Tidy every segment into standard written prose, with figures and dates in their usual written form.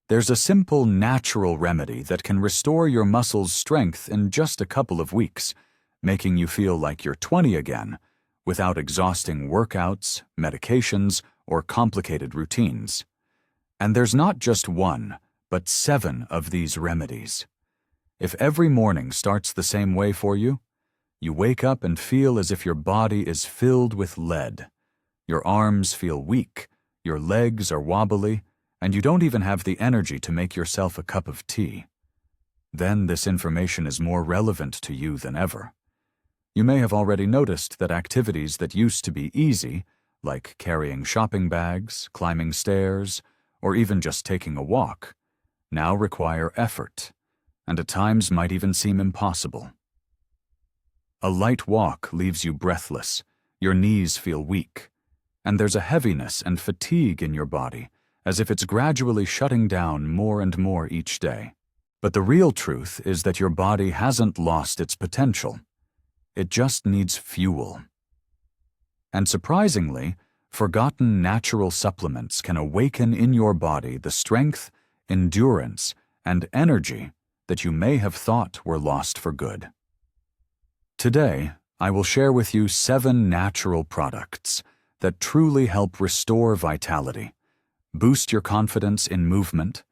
There's a simple, natural remedy that can restore your muscles' strength in just a couple of weeks, making you feel like you're 20 again, without exhausting workouts, medications, or complicated routines. And there's not just one, but 7 of these remedies. If every morning starts the same way for you, you wake up and feel as if your body is filled with lead. Your arms feel weak, your legs are wobbly, and you don't even have the energy to make yourself a cup of tea. Then this information is more relevant to you than ever. You may have already noticed that activities that used to be easy, like carrying shopping bags, climbing stairs, or even just taking a walk, now require effort, and at times might even seem impossible. A light walk leaves you breathless, your knees feel weak, and there's a heaviness and fatigue in your body, as if it's gradually shutting down more and more each day. But the real truth is that your body hasn't lost its potential. It just needs fuel. And surprisingly, forgotten natural supplements can awaken in your body the strength, endurance, and energy that you may have thought were lost for good. Today, I will share with you 7 natural products that truly help restore vitality, boost your confidence in movement,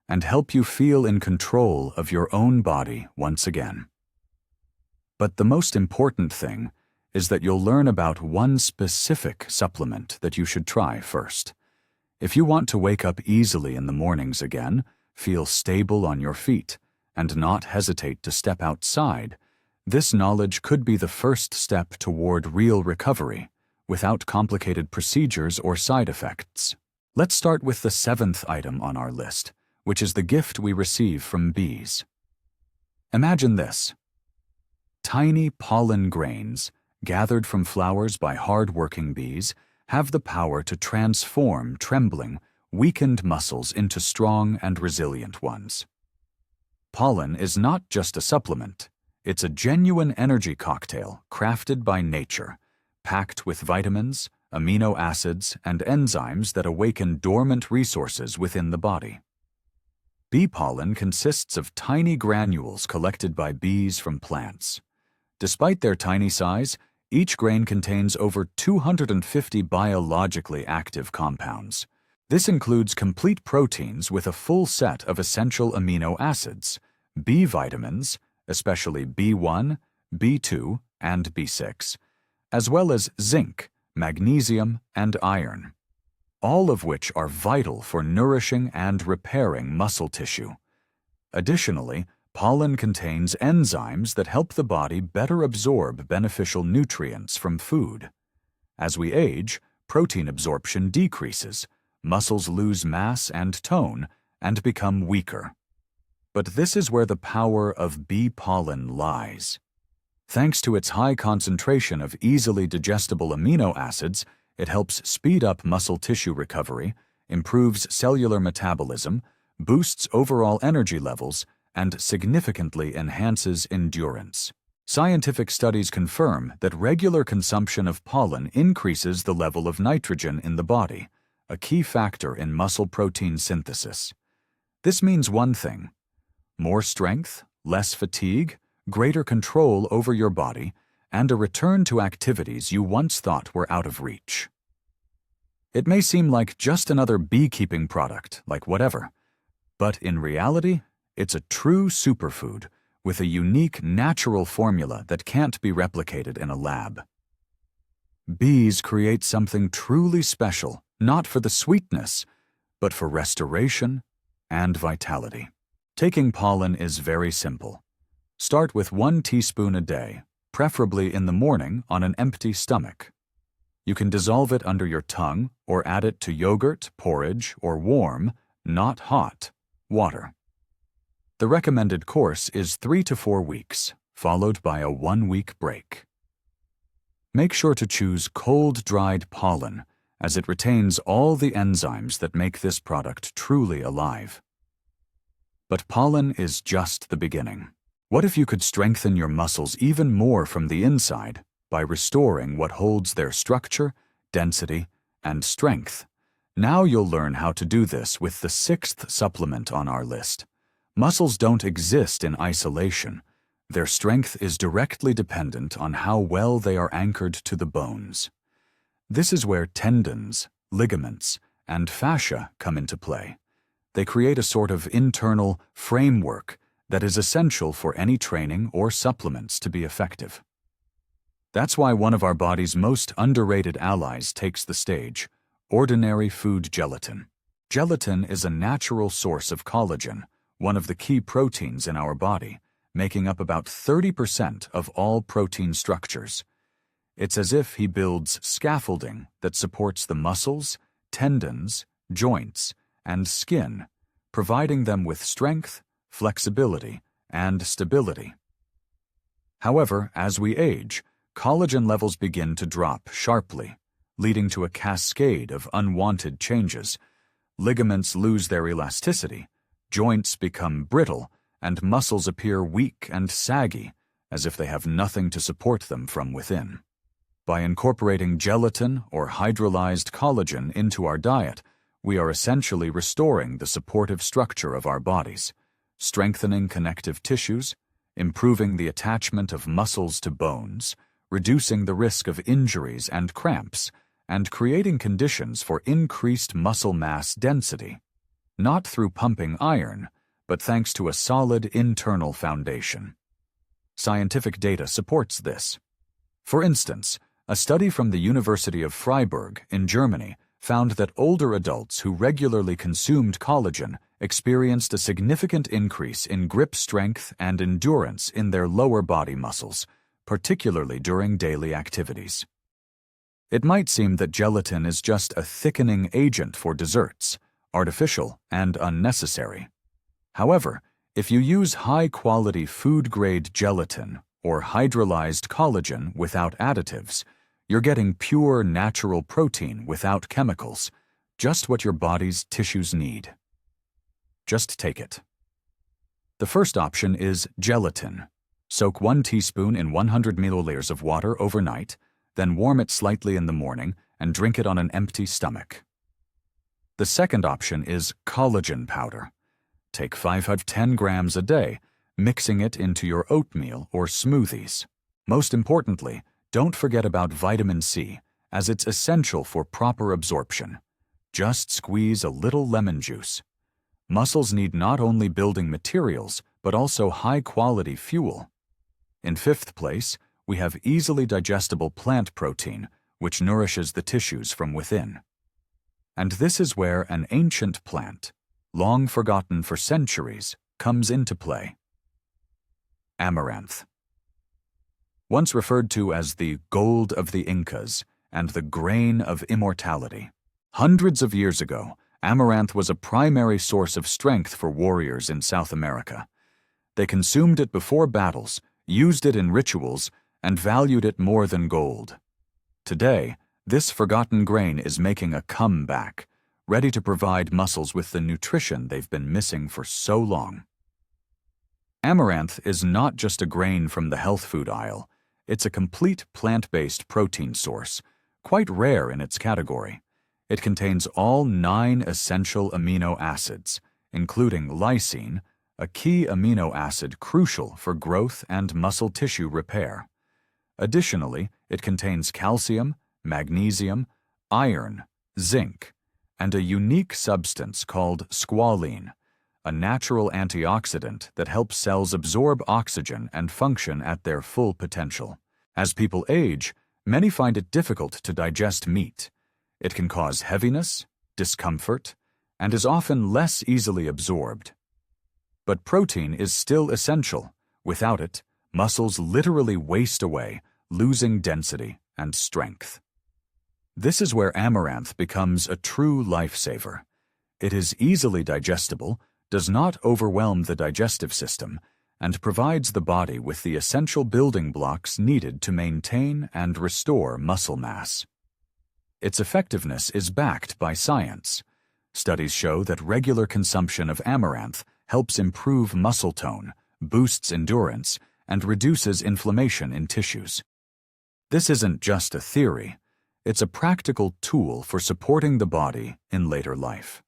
and help you feel in control of your own body once again. But the most important thing is that you'll learn about one specific supplement that you should try first. If you want to wake up easily in the mornings again, feel stable on your feet, and not hesitate to step outside, this knowledge could be the first step toward real recovery, without complicated procedures or side effects. Let's start with the 7th item on our list, which is the gift we receive from bees. Imagine this: tiny pollen grains, gathered from flowers by hard-working bees, have the power to transform trembling, weakened muscles into strong and resilient ones. Pollen is not just a supplement. It's a genuine energy cocktail crafted by nature, packed with vitamins, amino acids, and enzymes that awaken dormant resources within the body. Bee pollen consists of tiny granules collected by bees from plants. Despite their tiny size, each grain contains over 250 biologically active compounds. This includes complete proteins with a full set of essential amino acids, B vitamins, especially B1, B2, and B6, as well as zinc, magnesium, and iron, all of which are vital for nourishing and repairing muscle tissue. Additionally, pollen contains enzymes that help the body better absorb beneficial nutrients from food. As we age, protein absorption decreases, muscles lose mass and tone, and become weaker. But this is where the power of bee pollen lies. Thanks to its high concentration of easily digestible amino acids, it helps speed up muscle tissue recovery, improves cellular metabolism, boosts overall energy levels, and significantly enhances endurance. Scientific studies confirm that regular consumption of pollen increases the level of nitrogen in the body, a key factor in muscle protein synthesis. This means one thing: more strength, less fatigue, greater control over your body, and a return to activities you once thought were out of reach. It may seem like just another beekeeping product, like whatever, but in reality, it's a true superfood with a unique natural formula that can't be replicated in a lab. Bees create something truly special, not for the sweetness, but for restoration and vitality. Taking pollen is very simple. Start with 1 teaspoon a day, preferably in the morning on an empty stomach. You can dissolve it under your tongue or add it to yogurt, porridge, or warm, not hot, water. The recommended course is 3 to 4 weeks, followed by a 1-week break. Make sure to choose cold-dried pollen, as it retains all the enzymes that make this product truly alive. But pollen is just the beginning. What if you could strengthen your muscles even more from the inside by restoring what holds their structure, density, and strength, Now you'll learn how to do this with the sixth supplement on our list. Muscles don't exist in isolation. Their strength is directly dependent on how well they are anchored to the bones. This is where tendons, ligaments, and fascia come into play. They create a sort of internal framework that is essential for any training or supplements to be effective. That's why one of our body's most underrated allies takes the stage: ordinary food gelatin. Gelatin is a natural source of collagen, one of the key proteins in our body, making up about 30% of all protein structures. It's as if he builds scaffolding that supports the muscles, tendons, joints, and skin, providing them with strength, flexibility, and stability. However, as we age, collagen levels begin to drop sharply, leading to a cascade of unwanted changes. Ligaments lose their elasticity, joints become brittle, and muscles appear weak and saggy, as if they have nothing to support them from within. By incorporating gelatin or hydrolyzed collagen into our diet, we are essentially restoring the supportive structure of our bodies, strengthening connective tissues, improving the attachment of muscles to bones, reducing the risk of injuries and cramps, and creating conditions for increased muscle mass density, not through pumping iron, but thanks to a solid internal foundation. Scientific data supports this. For instance, a study from the University of Freiburg in Germany found that older adults who regularly consumed collagen experienced a significant increase in grip strength and endurance in their lower body muscles, particularly during daily activities. It might seem that gelatin is just a thickening agent for desserts, artificial and unnecessary. However, if you use high-quality food-grade gelatin or hydrolyzed collagen without additives, you're getting pure natural protein without chemicals, just what your body's tissues need. Just take it. The first option is gelatin. Soak 1 teaspoon in 100 milliliters of water overnight, then warm it slightly in the morning and drink it on an empty stomach. The second option is collagen powder. Take 5 to 10 grams a day, mixing it into your oatmeal or smoothies. Most importantly, don't forget about vitamin C, as it's essential for proper absorption. Just squeeze a little lemon juice. Muscles need not only building materials, but also high-quality fuel. In fifth place, we have easily digestible plant protein, which nourishes the tissues from within. And this is where an ancient plant, long forgotten for centuries, comes into play. Amaranth. Once referred to as the gold of the Incas and the grain of immortality, hundreds of years ago, amaranth was a primary source of strength for warriors in South America. They consumed it before battles, used it in rituals, and valued it more than gold. Today, this forgotten grain is making a comeback, ready to provide muscles with the nutrition they've been missing for so long. Amaranth is not just a grain from the health food aisle. It's a complete plant-based protein source, quite rare in its category. It contains all 9 essential amino acids, including lysine, a key amino acid crucial for growth and muscle tissue repair. Additionally, it contains calcium, magnesium, iron, zinc, and a unique substance called squalene, a natural antioxidant that helps cells absorb oxygen and function at their full potential. As people age, many find it difficult to digest meat. It can cause heaviness, discomfort, and is often less easily absorbed. But protein is still essential. Without it, muscles literally waste away, losing density and strength. This is where amaranth becomes a true lifesaver. It is easily digestible, does not overwhelm the digestive system, and provides the body with the essential building blocks needed to maintain and restore muscle mass. Its effectiveness is backed by science. Studies show that regular consumption of amaranth helps improve muscle tone, boosts endurance, and reduces inflammation in tissues. This isn't just a theory. It's a practical tool for supporting the body in later life.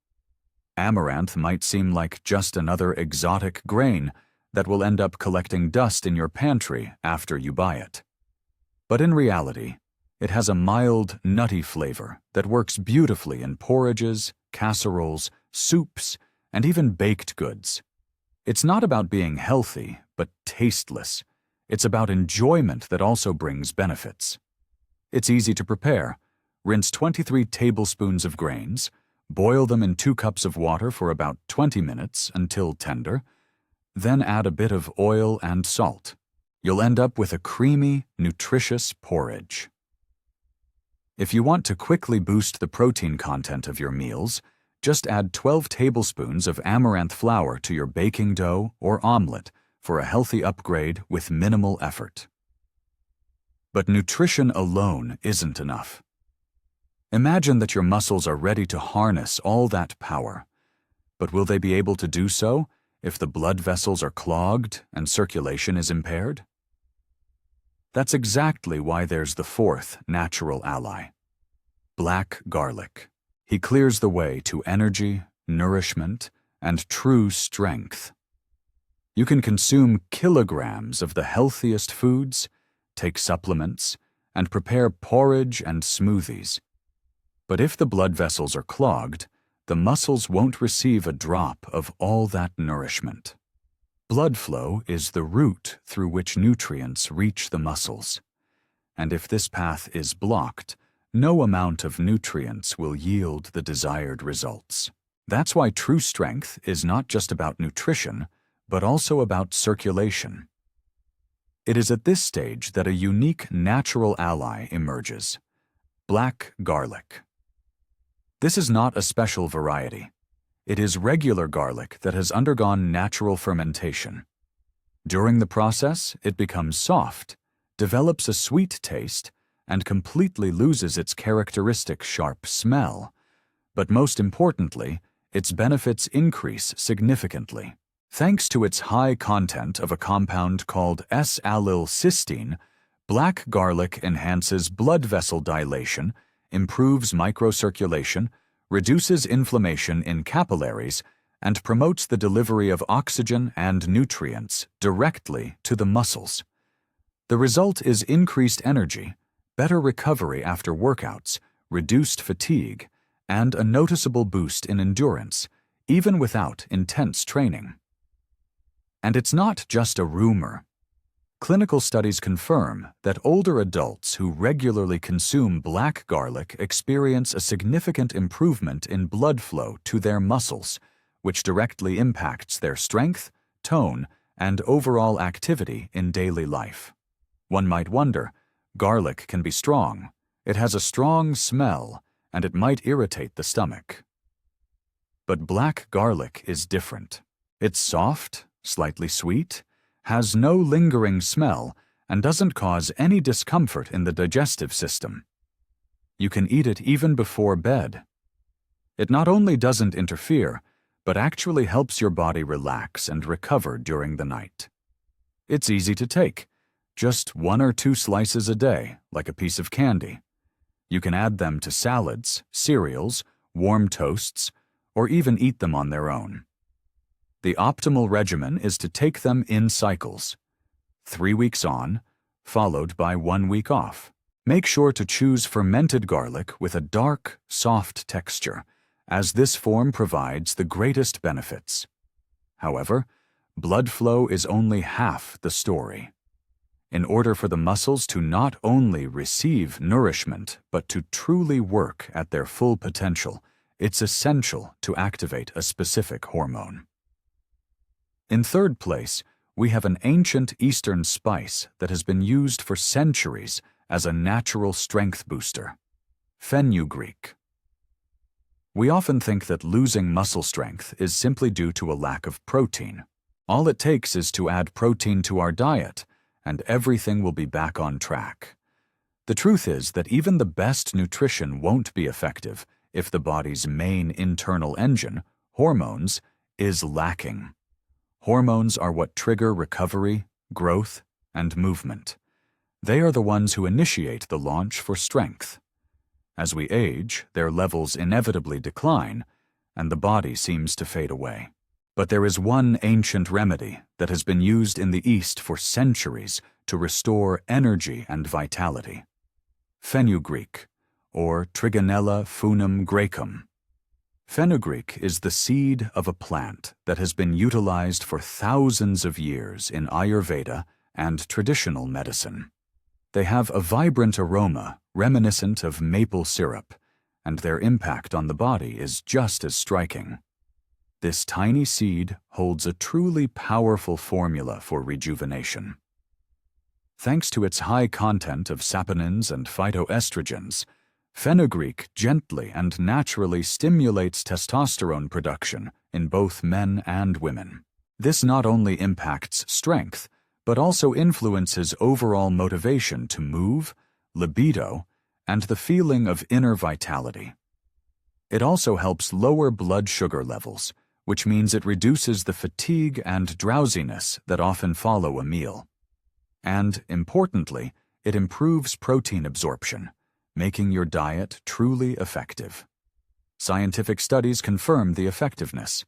Amaranth might seem like just another exotic grain that will end up collecting dust in your pantry after you buy it. But in reality, it has a mild, nutty flavor that works beautifully in porridges, casseroles, soups, and even baked goods. It's not about being healthy, but tasteless. It's about enjoyment that also brings benefits. It's easy to prepare. Rinse 23 tablespoons of grains, boil them in 2 cups of water for about 20 minutes until tender, then add a bit of oil and salt. You'll end up with a creamy, nutritious porridge. If you want to quickly boost the protein content of your meals, just add 12 tablespoons of amaranth flour to your baking dough or omelet for a healthy upgrade with minimal effort. But nutrition alone isn't enough. Imagine that your muscles are ready to harness all that power. But will they be able to do so if the blood vessels are clogged and circulation is impaired? That's exactly why there's the 4th natural ally: black garlic. He clears the way to energy, nourishment, and true strength. You can consume kilograms of the healthiest foods, take supplements, and prepare porridge and smoothies. But if the blood vessels are clogged, the muscles won't receive a drop of all that nourishment. Blood flow is the route through which nutrients reach the muscles. And if this path is blocked, no amount of nutrients will yield the desired results. That's why true strength is not just about nutrition, but also about circulation. It is at this stage that a unique natural ally emerges: black garlic. This is not a special variety. It is regular garlic that has undergone natural fermentation. During the process, it becomes soft, develops a sweet taste, and completely loses its characteristic sharp smell. But most importantly, its benefits increase significantly. Thanks to its high content of a compound called S-allylcysteine, black garlic enhances blood vessel dilation, improves microcirculation, reduces inflammation in capillaries, and promotes the delivery of oxygen and nutrients directly to the muscles. The result is increased energy, better recovery after workouts, reduced fatigue, and a noticeable boost in endurance, even without intense training. And it's not just a rumor. Clinical studies confirm that older adults who regularly consume black garlic experience a significant improvement in blood flow to their muscles, which directly impacts their strength, tone, and overall activity in daily life. One might wonder, garlic can be strong, it has a strong smell, and it might irritate the stomach. But black garlic is different. It's soft, slightly sweet, has no lingering smell, and doesn't cause any discomfort in the digestive system. You can eat it even before bed. It not only doesn't interfere, but actually helps your body relax and recover during the night. It's easy to take, just 1 or 2 slices a day, like a piece of candy. You can add them to salads, cereals, warm toasts, or even eat them on their own. The optimal regimen is to take them in cycles: 3 weeks on, followed by 1 week off. Make sure to choose fermented garlic with a dark, soft texture, as this form provides the greatest benefits. However, blood flow is only half the story. In order for the muscles to not only receive nourishment, but to truly work at their full potential, it's essential to activate a specific hormone. In third place, we have an ancient Eastern spice that has been used for centuries as a natural strength booster: fenugreek. We often think that losing muscle strength is simply due to a lack of protein. All it takes is to add protein to our diet, and everything will be back on track. The truth is that even the best nutrition won't be effective if the body's main internal engine, hormones, is lacking. Hormones are what trigger recovery, growth, and movement. They are the ones who initiate the launch for strength. As we age, their levels inevitably decline, and the body seems to fade away. But there is one ancient remedy that has been used in the East for centuries to restore energy and vitality. Fenugreek, or Trigonella funum graecum. Fenugreek is the seed of a plant that has been utilized for thousands of years in Ayurveda and traditional medicine. They have a vibrant aroma reminiscent of maple syrup, and their impact on the body is just as striking. This tiny seed holds a truly powerful formula for rejuvenation. Thanks to its high content of saponins and phytoestrogens, fenugreek gently and naturally stimulates testosterone production in both men and women. This not only impacts strength, but also influences overall motivation to move, libido, and the feeling of inner vitality. It also helps lower blood sugar levels, which means it reduces the fatigue and drowsiness that often follow a meal. And, importantly, it improves protein absorption, making your diet truly effective. Scientific studies confirm the effectiveness.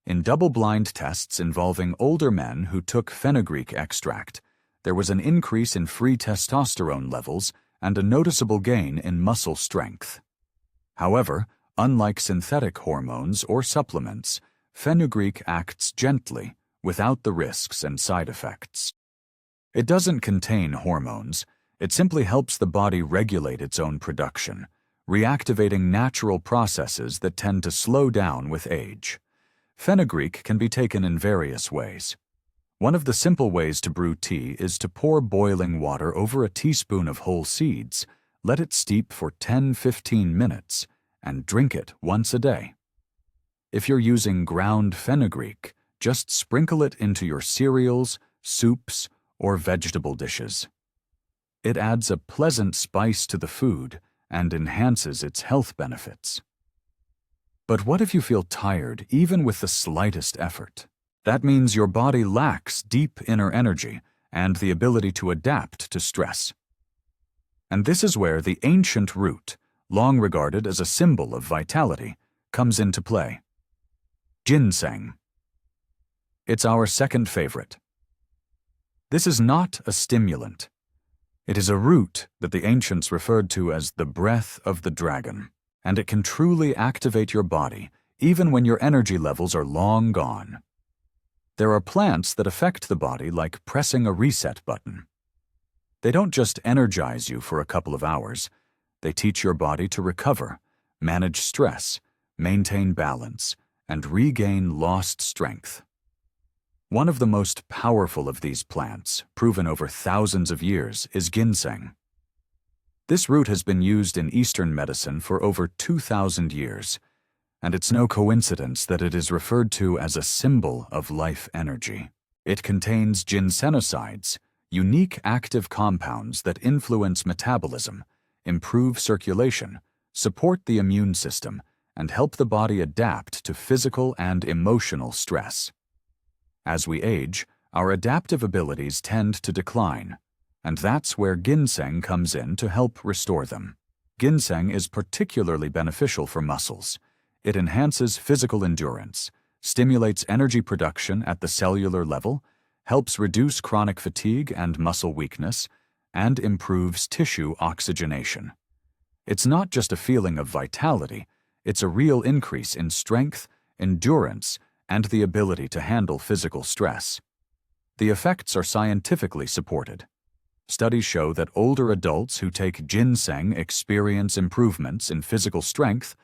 In double-blind tests involving older men who took fenugreek extract, there was an increase in free testosterone levels and a noticeable gain in muscle strength. However, unlike synthetic hormones or supplements, fenugreek acts gently, without the risks and side effects. It doesn't contain hormones. It simply helps the body regulate its own production, reactivating natural processes that tend to slow down with age. Fenugreek can be taken in various ways. One of the simple ways to brew tea is to pour boiling water over a teaspoon of whole seeds, let it steep for 10-15 minutes, and drink it once a day. If you're using ground fenugreek, just sprinkle it into your cereals, soups, or vegetable dishes. It adds a pleasant spice to the food and enhances its health benefits. But what if you feel tired even with the slightest effort? That means your body lacks deep inner energy and the ability to adapt to stress. And this is where the ancient root, long regarded as a symbol of vitality, comes into play. Ginseng. It's our second favorite. This is not a stimulant. It is a root that the ancients referred to as the breath of the dragon, and it can truly activate your body even when your energy levels are long gone. There are plants that affect the body like pressing a reset button. They don't just energize you for a couple of hours. They teach your body to recover, manage stress, maintain balance, and regain lost strength. One of the most powerful of these plants, proven over thousands of years, is ginseng. This root has been used in Eastern medicine for over 2,000 years, and it's no coincidence that it is referred to as a symbol of life energy. It contains ginsenosides, unique active compounds that influence metabolism, improve circulation, support the immune system, and help the body adapt to physical and emotional stress. As we age, our adaptive abilities tend to decline, and that's where ginseng comes in to help restore them. Ginseng is particularly beneficial for muscles. It enhances physical endurance, stimulates energy production at the cellular level, helps reduce chronic fatigue and muscle weakness, and improves tissue oxygenation. It's not just a feeling of vitality, it's a real increase in strength, endurance, and the ability to handle physical stress. The effects are scientifically supported. Studies show that older adults who take ginseng experience improvements in physical strength,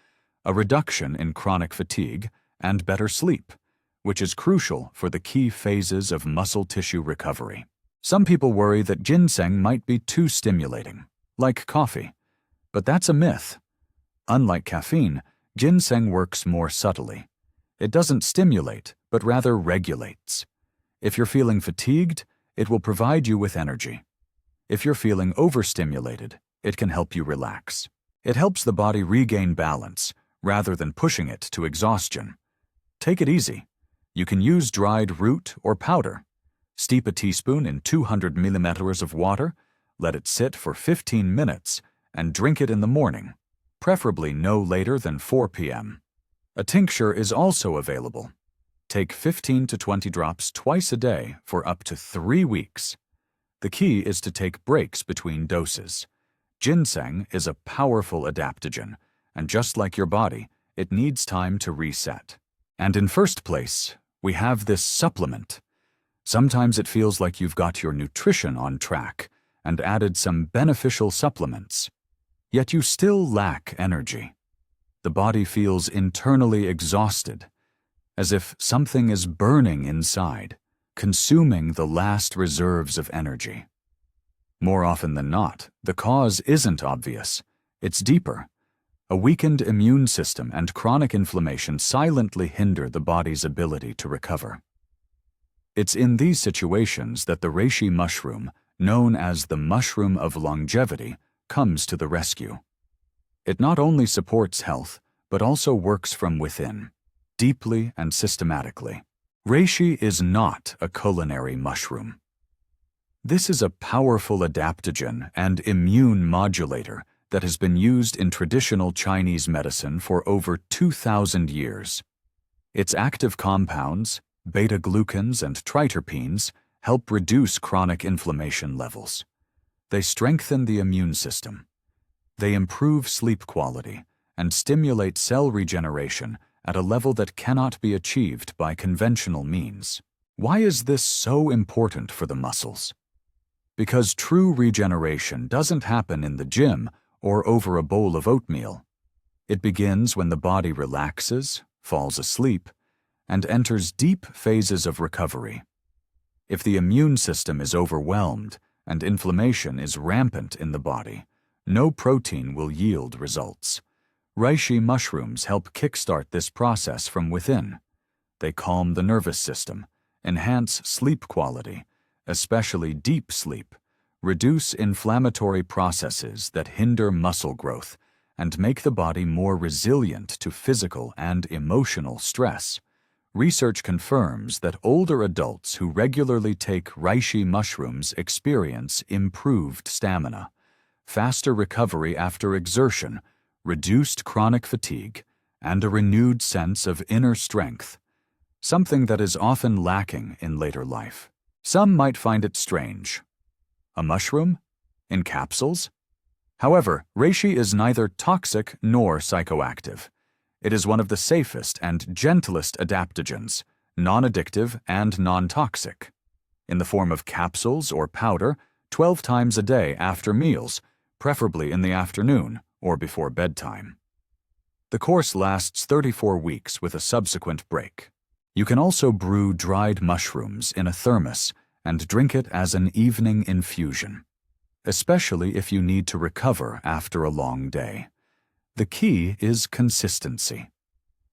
a reduction in chronic fatigue, and better sleep, which is crucial for the key phases of muscle tissue recovery. Some people worry that ginseng might be too stimulating, like coffee, but that's a myth. Unlike caffeine, ginseng works more subtly. It doesn't stimulate, but rather regulates. If you're feeling fatigued, it will provide you with energy. If you're feeling overstimulated, it can help you relax. It helps the body regain balance, rather than pushing it to exhaustion. Take it easy. You can use dried root or powder. Steep a teaspoon in 200 milliliters of water, let it sit for 15 minutes, and drink it in the morning. preferably no later than 4 p.m. A tincture is also available. Take 15 to 20 drops twice a day for up to 3 weeks. The key is to take breaks between doses. Ginseng is a powerful adaptogen, and just like your body, it needs time to reset. And in first place, we have this supplement. Sometimes it feels like you've got your nutrition on track and added some beneficial supplements, yet you still lack energy. The body feels internally exhausted, as if something is burning inside, consuming the last reserves of energy. More often than not, the cause isn't obvious. It's deeper. A weakened immune system and chronic inflammation silently hinder the body's ability to recover. It's in these situations that the reishi mushroom, known as the mushroom of longevity, comes to the rescue. It not only supports health, but also works from within, deeply and systematically. Reishi is not a culinary mushroom. This is a powerful adaptogen and immune modulator that has been used in traditional Chinese medicine for over 2,000 years. Its active compounds, beta-glucans and triterpenes, help reduce chronic inflammation levels. They strengthen the immune system. They improve sleep quality and stimulate cell regeneration at a level that cannot be achieved by conventional means. Why is this so important for the muscles? Because true regeneration doesn't happen in the gym or over a bowl of oatmeal. It begins when the body relaxes, falls asleep, and enters deep phases of recovery. If the immune system is overwhelmed and inflammation is rampant in the body, no protein will yield results. Reishi mushrooms help kickstart this process from within. They calm the nervous system, enhance sleep quality, especially deep sleep, reduce inflammatory processes that hinder muscle growth, and make the body more resilient to physical and emotional stress. Research confirms that older adults who regularly take reishi mushrooms experience improved stamina, faster recovery after exertion, reduced chronic fatigue, and a renewed sense of inner strength, something that is often lacking in later life. Some might find it strange. A mushroom? In capsules? However, reishi is neither toxic nor psychoactive. It is one of the safest and gentlest adaptogens, non-addictive and non-toxic. In the form of capsules or powder, 12 times a day after meals, preferably in the afternoon or before bedtime. The course lasts 34 weeks with a subsequent break. You can also brew dried mushrooms in a thermos and drink it as an evening infusion, especially if you need to recover after a long day. The key is consistency.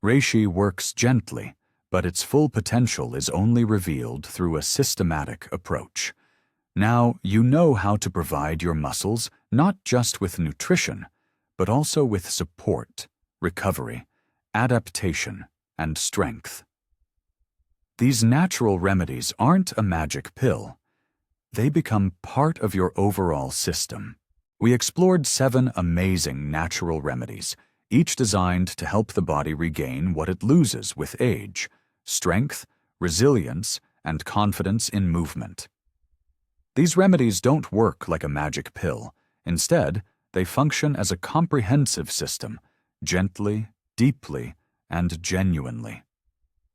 Reishi works gently, but its full potential is only revealed through a systematic approach. Now you know how to provide your muscles not just with nutrition, but also with support, recovery, adaptation, and strength. These natural remedies aren't a magic pill. They become part of your overall system. We explored 7 amazing natural remedies, each designed to help the body regain what it loses with age: strength, resilience, and confidence in movement. These remedies don't work like a magic pill. Instead, they function as a comprehensive system, gently, deeply, and genuinely.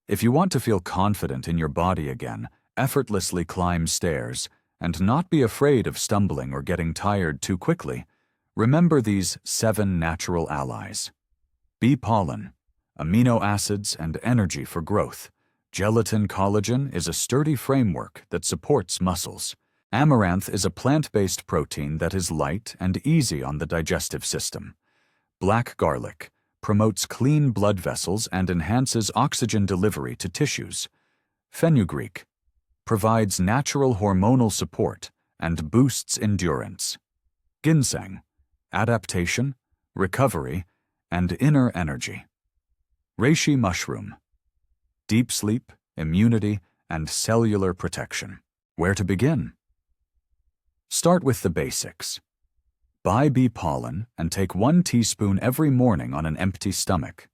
If you want to feel confident in your body again, effortlessly climb stairs, and not be afraid of stumbling or getting tired too quickly, remember these 7 natural allies. Bee pollen, amino acids and energy for growth. Gelatin collagen is a sturdy framework that supports muscles. Amaranth is a plant-based protein that is light and easy on the digestive system. Black garlic promotes clean blood vessels and enhances oxygen delivery to tissues. Fenugreek provides natural hormonal support and boosts endurance. Ginseng, adaptation, recovery, and inner energy. Reishi mushroom, deep sleep, immunity, and cellular protection. Where to begin? Start with the basics. Buy bee pollen and take 1 teaspoon every morning on an empty stomach.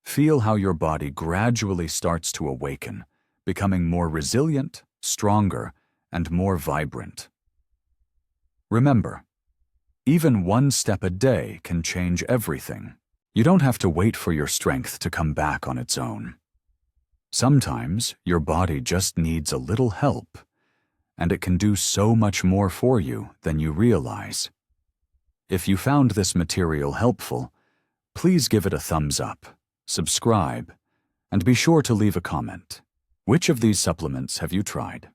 Feel how your body gradually starts to awaken, becoming more resilient, stronger, and more vibrant. Remember, even 1 step a day can change everything. You don't have to wait for your strength to come back on its own. Sometimes your body just needs a little help, and it can do so much more for you than you realize. If you found this material helpful, please give it a thumbs up, subscribe, and be sure to leave a comment. Which of these supplements have you tried?